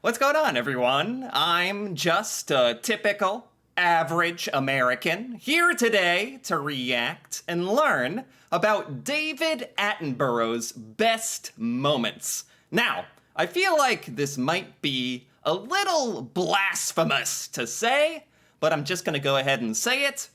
What's going on, everyone? I'm just a typical, average American here today to react and learn about David Attenborough's best moments. Now, I feel like this might be a little blasphemous to say, but I'm just gonna go ahead and say it.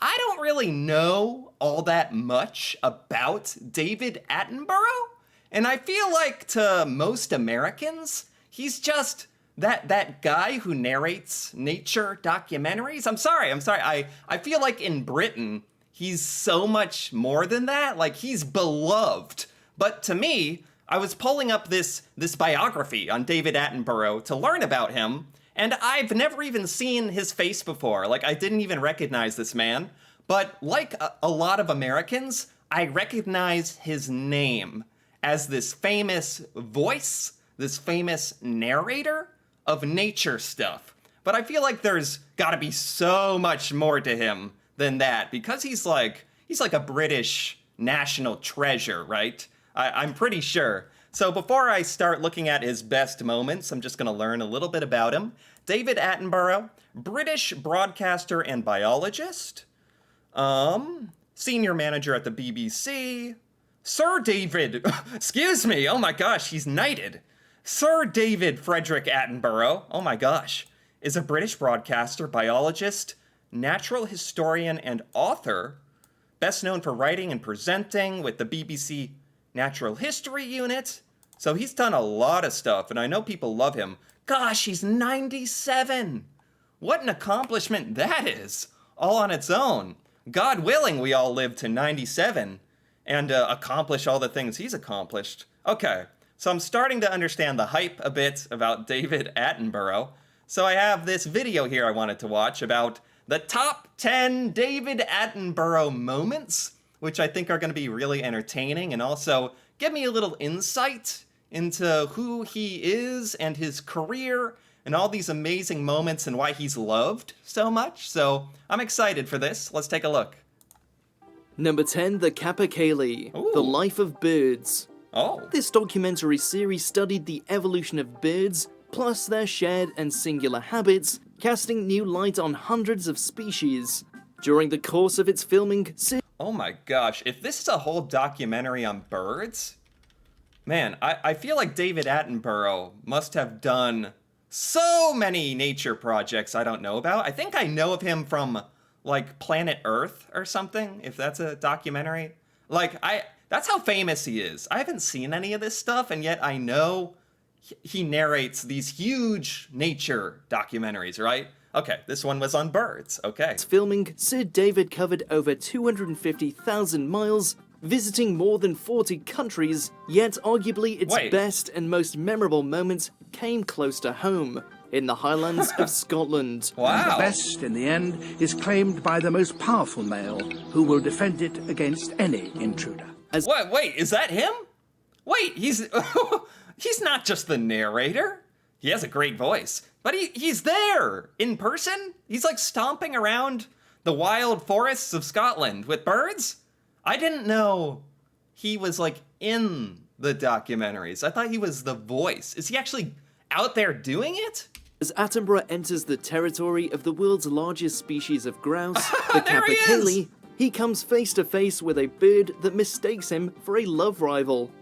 I don't really know all that much about David Attenborough, and I feel like to most Americans, he's just that guy who narrates nature documentaries. I'm sorry. I feel like in Britain, he's so much more than that. Like, he's beloved. But to me, I was pulling up this biography on David Attenborough to learn about him, and I've never even seen his face before. Like, I didn't even recognize this man. But like a lot of Americans, I recognize his name as this famous voice, this famous narrator of nature stuff. But I feel like there's gotta be so much more to him than that, because he's like a British national treasure, right? I'm pretty sure. So before I start looking at his best moments, I'm just gonna learn a little bit about him. David Attenborough, British broadcaster and biologist, senior manager at the BBC, Sir David, excuse me, oh my gosh, he's knighted. Sir David Frederick Attenborough, oh my gosh, is a British broadcaster, biologist, natural historian, and author, best known for writing and presenting with the BBC Natural History Unit. So he's done a lot of stuff, and I know people love him. Gosh, he's 97. What an accomplishment that is, all on its own. God willing, we all live to 97 and accomplish all the things he's accomplished. Okay, so I'm starting to understand the hype a bit about David Attenborough. So I have this video here I wanted to watch about the top 10 David Attenborough moments, which I think are going to be really entertaining and also give me a little insight into who he is and his career and all these amazing moments and why he's loved so much. So I'm excited for this. Let's take a look. Number 10, The Capercaillie, The Life of Birds. Oh. This documentary series studied the evolution of birds, plus their shared and singular habits, casting new light on hundreds of species. During the course of its filming, Oh my gosh, if this is a whole documentary on birds, man, I feel like David Attenborough must have done so many nature projects I don't know about. I think I know of him from, like, Planet Earth or something, if that's a documentary. Like, that's how famous he is. I haven't seen any of this stuff, and yet I know he narrates these huge nature documentaries, right? Okay, this one was on birds, okay. Filming, Sir David covered over 250,000 miles, visiting more than 40 countries, yet arguably its best and most memorable moments came close to home, in the Highlands of Scotland. Wow. The best, in the end, is claimed by the most powerful male, who will defend it against any intruder. Wait, is that him? Wait, he's not just the narrator. He has a great voice, but he's there in person. He's like stomping around the wild forests of Scotland with birds. I didn't know he was like in the documentaries. I thought he was the voice. Is he actually out there doing it? As Attenborough enters the territory of the world's largest species of grouse, the There he is! Capercaillie, he comes face to face with a bird that mistakes him for a love rival.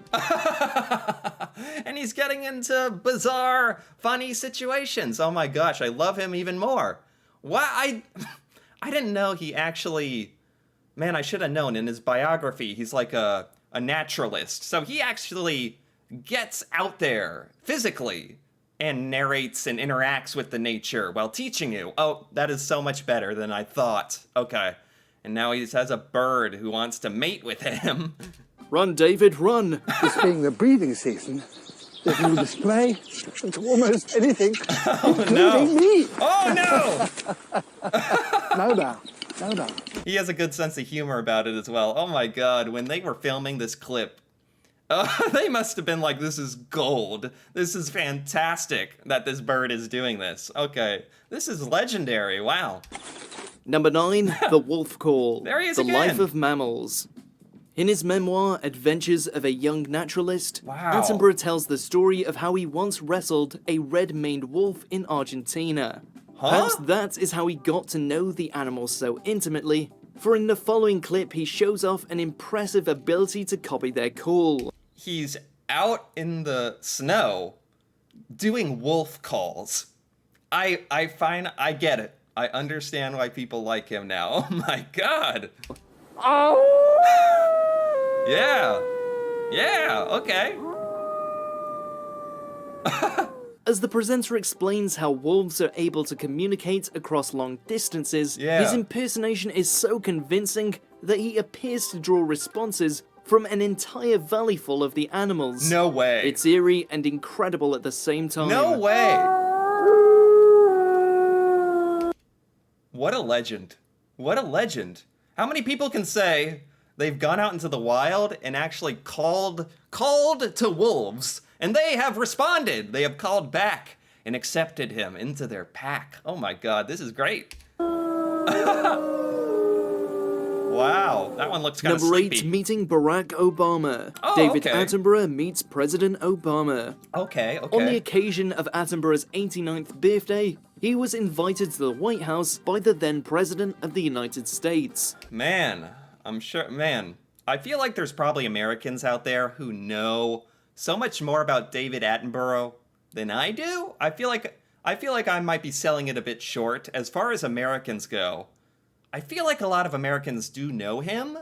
And he's getting into bizarre, funny situations. Oh my gosh, I love him even more. Why? I didn't know he actually... Man, I should have known. In his biography, he's like a naturalist. So he actually gets out there physically and narrates and interacts with the nature while teaching you. Oh, that is so much better than I thought. Okay. And now he has a bird who wants to mate with him. Run, David, run! This being the breeding season, there's no display to almost anything, including me. Oh, no! No doubt, no doubt. He has a good sense of humor about it as well. Oh my god, when they were filming this clip, they must have been like, this is gold. This is fantastic that this bird is doing this. Okay, this is legendary, wow. Number 9, The Wolf Call, There he is The again. Life of Mammals. In his memoir, Adventures of a Young Naturalist, Wow. Attenborough tells the story of how he once wrestled a red-maned wolf in Argentina. Perhaps that is how he got to know the animal so intimately, for in the following clip he shows off an impressive ability to copy their call. He's out in the snow doing wolf calls. I get it. I understand why people like him now. Oh my god. Yeah. Yeah, okay. As the presenter explains how wolves are able to communicate across long distances, Yeah. his impersonation is so convincing that he appears to draw responses from an entire valley full of the animals. No way. It's eerie and incredible at the same time. No way. What a legend. What a legend. How many people can say they've gone out into the wild and actually called to wolves, and they have responded. They have called back and accepted him into their pack. Oh my god, this is great. Wow, that one looks kind of Number sleepy. 8, meeting Barack Obama. Oh, David okay. Attenborough meets President Obama. Okay. On the occasion of Attenborough's 89th birthday, he was invited to the White House by the then President of the United States. Man, I feel like there's probably Americans out there who know so much more about David Attenborough than I do. I feel like I might be selling it a bit short as far as Americans go. I feel like a lot of Americans do know him,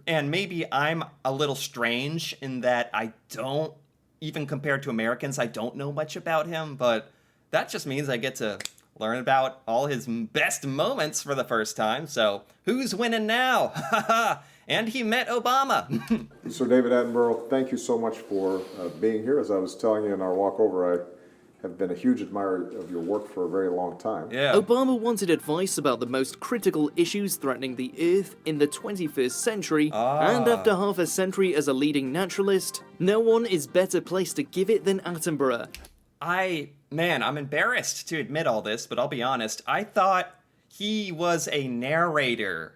and maybe I'm a little strange in that I don't, even compared to Americans, I don't know much about him, but that just means I get to learn about all his best moments for the first time, so who's winning now? And he met Obama. Sir David Attenborough, thank you so much for being here. As I was telling you in our walk over, I have been a huge admirer of your work for a very long time. Yeah. Obama wanted advice about the most critical issues threatening the Earth in the 21st century, and after half a century as a leading naturalist, no one is better placed to give it than Attenborough. I'm embarrassed to admit all this, but I'll be honest, I thought he was a narrator.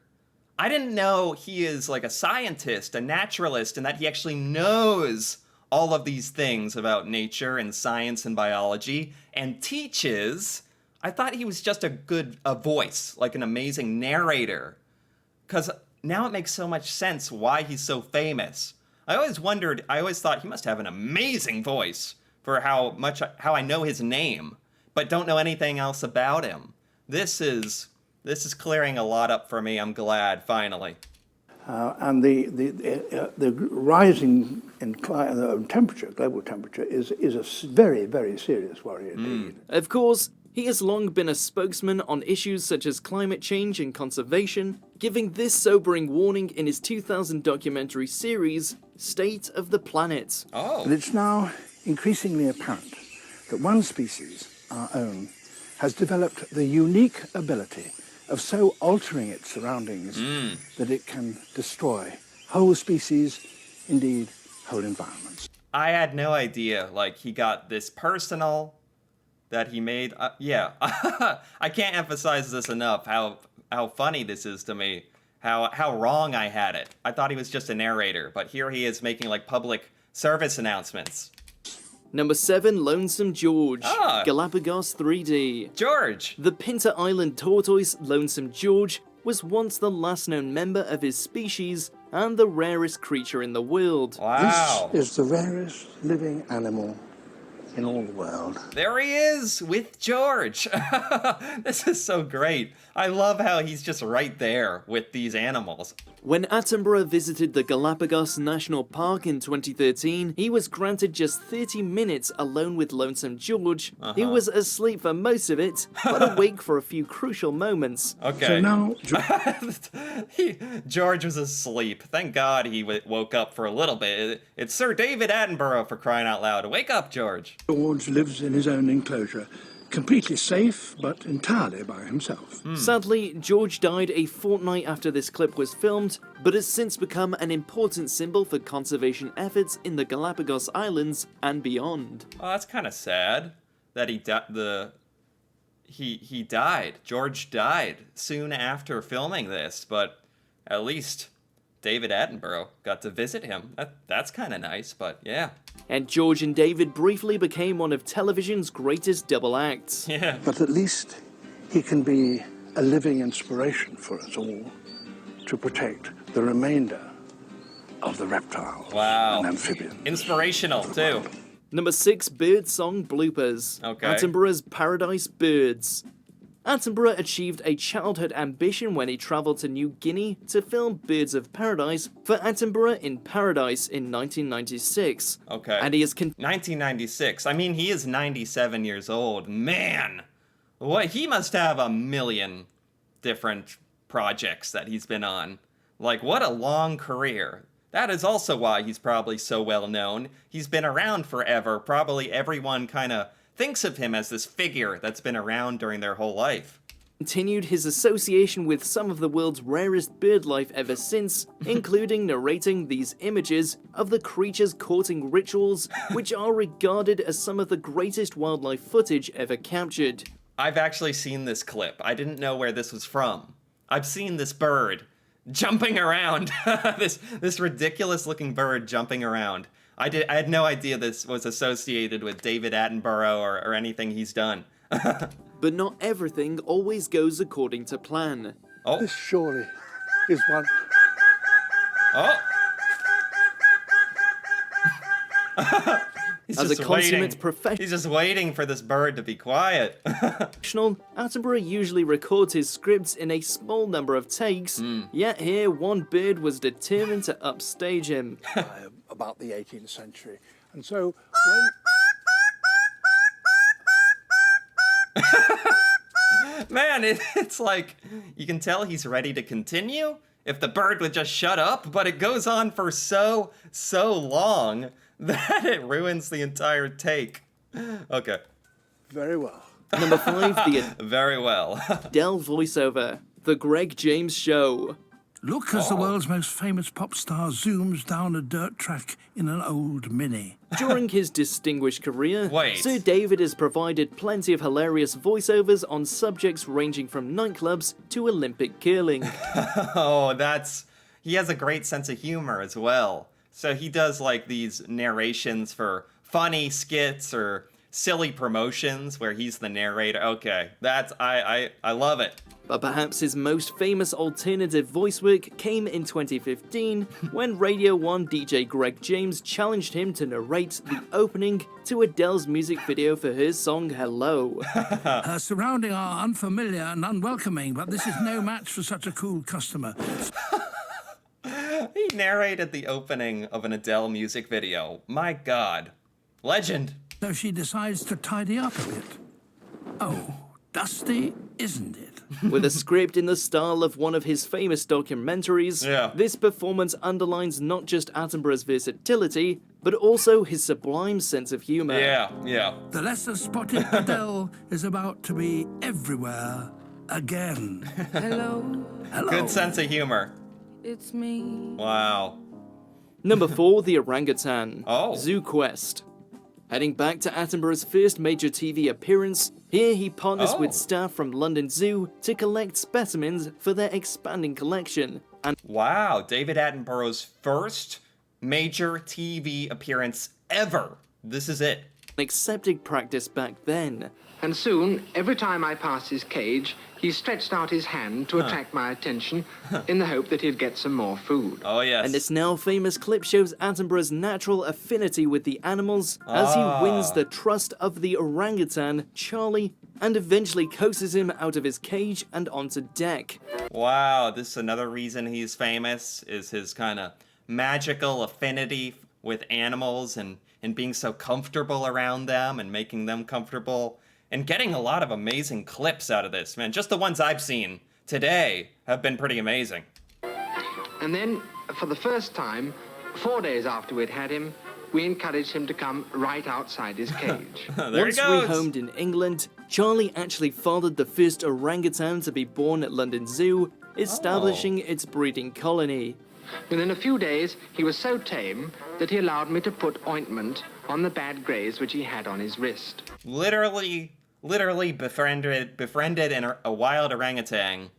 I didn't know he is like a scientist, a naturalist, and that he actually knows all of these things about nature and science and biology and teaches. I thought he was just a voice, like an amazing narrator. Because now it makes so much sense why he's so famous. I always thought he must have an amazing voice for how I know his name, but don't know anything else about him. This is clearing a lot up for me. I'm glad, finally. And the rising in temperature, global temperature, is a very, very serious worry indeed. Of course, he has long been a spokesman on issues such as climate change and conservation, giving this sobering warning in his 2000 documentary series, State of the Planet. Oh. But it's now increasingly apparent that one species, our own, has developed the unique ability of so altering its surroundings that it can destroy whole species, indeed whole environments. I had no idea, like, he got this personal that he made. I can't emphasize this enough, how funny this is to me, how wrong I had it. I thought he was just a narrator, but here he is making, like, public service announcements. Number 7, Lonesome George, Ah. Galapagos 3D. George! The Pinta Island tortoise, Lonesome George, was once the last known member of his species and the rarest creature in the world. Wow. This is the rarest living animal in all the world. There he is with George. This is so great. I love how he's just right there with these animals. When Attenborough visited the Galapagos National Park in 2013, he was granted just 30 minutes alone with Lonesome George. He was asleep for most of it, but awake for a few crucial moments. Okay. So now George was asleep. Thank God he woke up for a little bit. It's Sir David Attenborough, for crying out loud. Wake up, George. George lives in his own enclosure, completely safe, but entirely by himself. Sadly, George died a fortnight after this clip was filmed, but has since become an important symbol for conservation efforts in the Galapagos Islands and beyond. Oh, that's kind of sad that he died. George died soon after filming this, but at least David Attenborough got to visit him. That's kind of nice, but yeah. And George and David briefly became one of television's greatest double acts. Yeah. But at least he can be a living inspiration for us all to protect the remainder of the reptiles and amphibians. Inspirational, too. Number 6, bird song bloopers. Okay. Attenborough's Paradise Birds. Attenborough achieved a childhood ambition when he travelled to New Guinea to film Birds of Paradise for Attenborough in Paradise in 1996. Okay. And he is 1996. I mean, he is 97 years old. Man! What? He must have a million different projects that he's been on. Like, what a long career. That is also why he's probably so well known. He's been around forever. Probably everyone kind of thinks of him as this figure that's been around during their whole life. Continued his association with some of the world's rarest bird life ever since, including narrating these images of the creatures courting rituals, which are regarded as some of the greatest wildlife footage ever captured. I've actually seen this clip. I didn't know where this was from. I've seen this bird jumping around. this ridiculous looking bird jumping around. I had no idea this was associated with David Attenborough or anything he's done. But not everything always goes according to plan. Oh. This surely is one. Oh. As a consummate He's just waiting for this bird to be quiet. professional, Attenborough usually records his scripts in a small number of takes, yet here one bird was determined to upstage him. About the 18th century. And so when... Man, it's like, you can tell he's ready to continue if the bird would just shut up, but it goes on for so long that it ruins the entire take. Okay. Very well. Number 5, the Very well. Adele voiceover, The Greg James Show. Look as the world's most famous pop star zooms down a dirt track in an old Mini. During his distinguished career, Wait. Sir David has provided plenty of hilarious voiceovers on subjects ranging from nightclubs to Olympic curling. Oh, he has a great sense of humor as well. So he does like these narrations for funny skits or silly promotions where he's the narrator. Okay, I love it. But perhaps his most famous alternative voice work came in 2015 when Radio 1 DJ Greg James challenged him to narrate the opening to Adele's music video for her song Hello. Her surroundings are unfamiliar and unwelcoming, but this is no match for such a cool customer. He narrated the opening of an Adele music video. My God. Legend. So she decides to tidy up a bit. Oh, dusty, isn't it? With a script in the style of one of his famous documentaries, this performance underlines not just Attenborough's versatility, but also his sublime sense of humor. Yeah. The lesser-spotted Adele is about to be everywhere again. Hello, Good sense of humor. it's me. Wow. Number 4, The Orangutan. Oh. Zoo Quest. Heading back to Attenborough's first major TV appearance, here he partners with staff from London Zoo to collect specimens for their expanding collection. And Wow, David Attenborough's first major TV appearance ever. This is it. accepted practice back then. And soon, every time I passed his cage, he stretched out his hand to attract my attention in the hope that he'd get some more food. Oh, yes. And this now famous clip shows Attenborough's natural affinity with the animals as he wins the trust of the orangutan, Charlie, and eventually coaxes him out of his cage and onto deck. Wow, this is another reason he's famous, is his kind of magical affinity with animals and being so comfortable around them and making them comfortable and getting a lot of amazing clips out of this, man. Just the ones I've seen today have been pretty amazing. And then, for the first time, 4 days after we'd had him, we encouraged him to come right outside his cage. There Once he goes. rehomed in England, Charlie actually fathered the first orangutan to be born at London Zoo, establishing its breeding colony. Within a few days, he was so tame that he allowed me to put ointment on the bad graze which he had on his wrist. Literally befriended a wild orangutan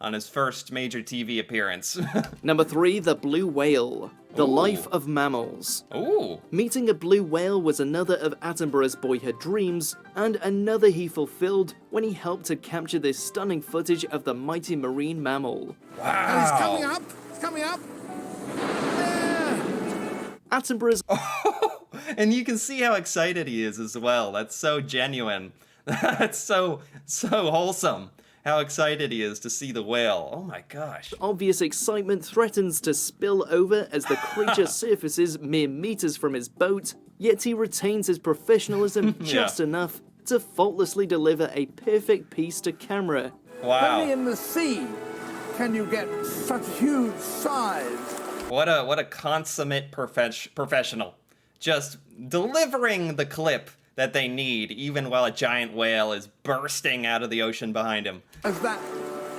on his first major TV appearance. Number 3, the blue whale. The Ooh. life of mammals. Ooh. Meeting a blue whale was another of Attenborough's boyhood dreams, and another he fulfilled when he helped to capture this stunning footage of the mighty marine mammal. Wow. He's coming up. He's coming up. There. Attenborough's And you can see how excited he is as well. That's so genuine. That's so wholesome. How excited he is to see the whale. Oh my gosh. obvious excitement threatens to spill over as the creature surfaces mere meters from his boat, yet he retains his professionalism just enough to faultlessly deliver a perfect piece to camera. Wow. Only in the sea can you get such huge size. What a consummate professional. Just delivering the clip that they need, even while a giant whale is bursting out of the ocean behind him. As that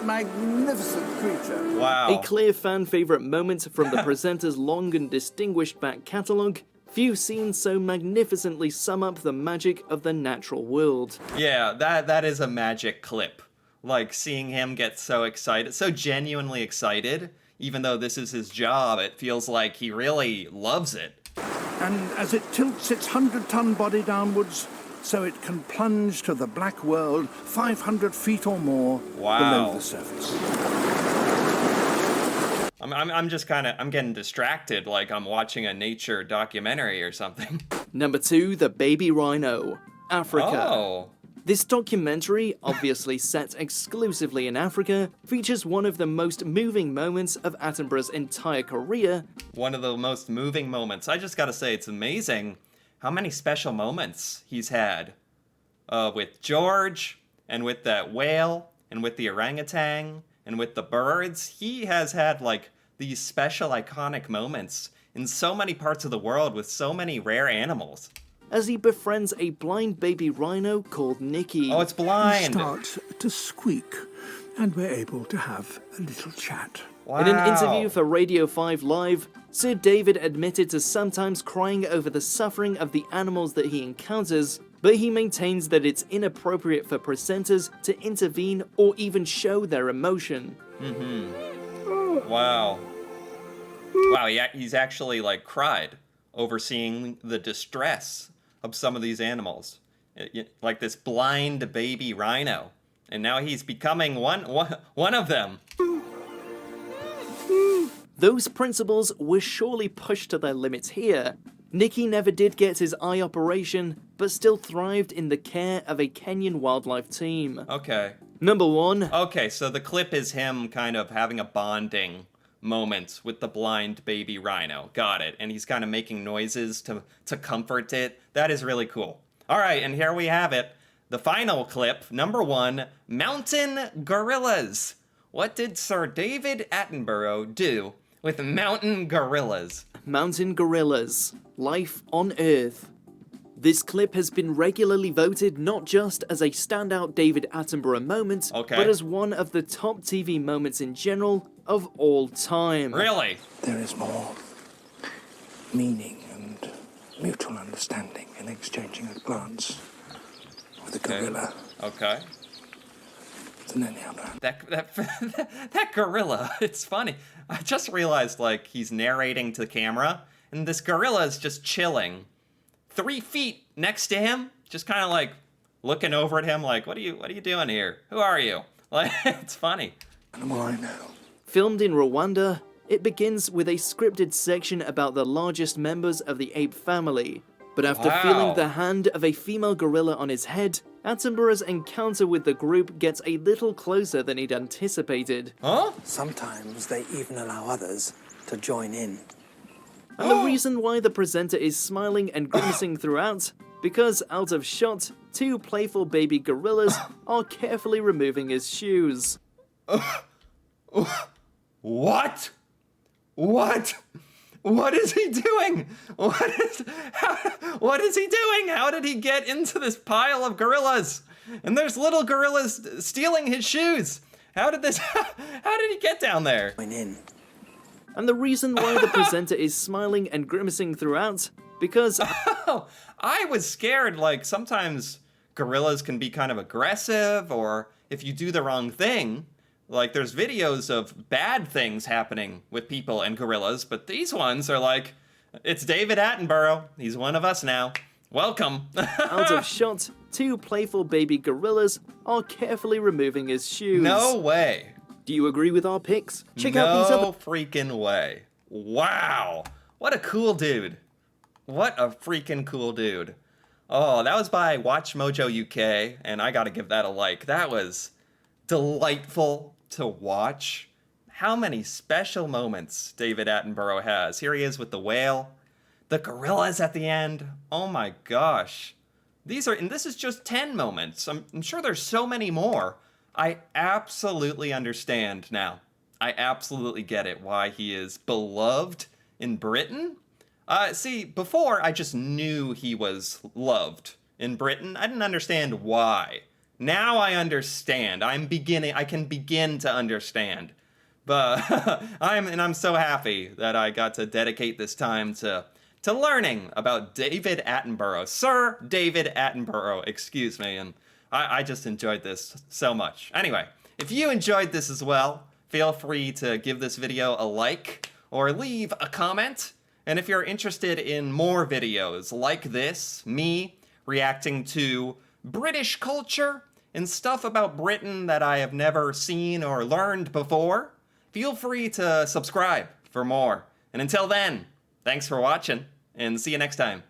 magnificent creature. Wow. A clear fan favorite moment from the presenter's long and distinguished back catalogue. Few scenes so magnificently sum up the magic of the natural world. Yeah, that is a magic clip. Like, seeing him get so excited, so genuinely excited, even though this is his job, it feels like he really loves it. And as it tilts its 100-ton body downwards, so it can plunge to the black world 500 feet or more below the surface. I'm getting distracted, like I'm watching a nature documentary or something. Number 2, the baby rhino. Africa. Oh. This documentary, obviously set exclusively in Africa, features one of the most moving moments of Attenborough's entire career. One of the most moving moments. I just gotta say, it's amazing how many special moments he's had. With George, and with that whale, and with the orangutan, and with the birds. He has had, like, these special iconic moments in so many parts of the world with so many rare animals. As he befriends a blind baby rhino called Nicky. Oh, it's blind! Starts to squeak, and we're able to have a little chat. Wow. In an interview for Radio 5 Live, Sir David admitted to sometimes crying over the suffering of the animals that he encounters, but he maintains that it's inappropriate for presenters to intervene or even show their emotion. Wow. Wow, he's actually, like, cried over seeing the distress of some of these animals. Like this blind baby rhino. And now he's becoming one of them. Those principles were surely pushed to their limits here. Nicky never did get his eye operation, but still thrived in the care of a Kenyan wildlife team. Okay. Number 1. Okay, so the clip is him kind of having a bonding moment with the blind baby rhino. Got it. And he's kind of making noises to comfort it. That is really cool. All right, and here we have it. The final clip, number 1, mountain gorillas. What did Sir David Attenborough do with mountain gorillas? Mountain gorillas. Life on Earth. This clip has been regularly voted not just as a standout David Attenborough moment, but as one of the top TV moments in general of all time. Really? There is more meaning and mutual understanding in exchanging a glance with a gorilla Okay. than any other. That gorilla, it's funny. I just realized, like, he's narrating to the camera, and this gorilla is just chilling 3 feet next to him, just kind of like looking over at him like, what are you doing here? Who are you? Like, it's funny. Animal I know. Filmed in Rwanda, it begins with a scripted section about the largest members of the ape family. But after feeling the hand of a female gorilla on his head, Attenborough's encounter with the group gets a little closer than he'd anticipated. Huh? Sometimes they even allow others to join in. And the reason why the presenter is smiling and grimacing throughout, because out of shot, 2 playful baby gorillas are carefully removing his shoes. What? What? What is he doing? What is he doing? How did he get into this pile of gorillas? And there's little gorillas stealing his shoes. How did he get down there? And the reason why the presenter is smiling and grimacing throughout, because... Oh, I was scared, like, sometimes gorillas can be kind of aggressive, or if you do the wrong thing, Like, there's videos of bad things happening with people and gorillas, but these ones are like, it's David Attenborough. He's one of us now. Welcome. Out of shot, 2 playful baby gorillas are carefully removing his shoes. No way. Do you agree with our picks? Check out these other... No freaking way. Wow. What a cool dude. What a freaking cool dude. Oh, that was by Watch Mojo UK, and I gotta give that a like. That was delightful to watch. How many special moments David Attenborough has. Here he is with the whale. The gorillas at the end. Oh my gosh. And this is just 10 moments. I'm sure there's so many more. I absolutely understand now. I absolutely get it why he is beloved in Britain. See, before I just knew he was loved in Britain. I didn't understand why. Now I understand. I can begin to understand. But I'm so happy that I got to dedicate this time to learning about David Attenborough. Sir David Attenborough, excuse me. And I just enjoyed this so much. Anyway, if you enjoyed this as well, feel free to give this video a like or leave a comment. And if you're interested in more videos like this, me reacting to British culture and stuff about Britain that I have never seen or learned before, feel free to subscribe for more. And until then, thanks for watching, and see you next time.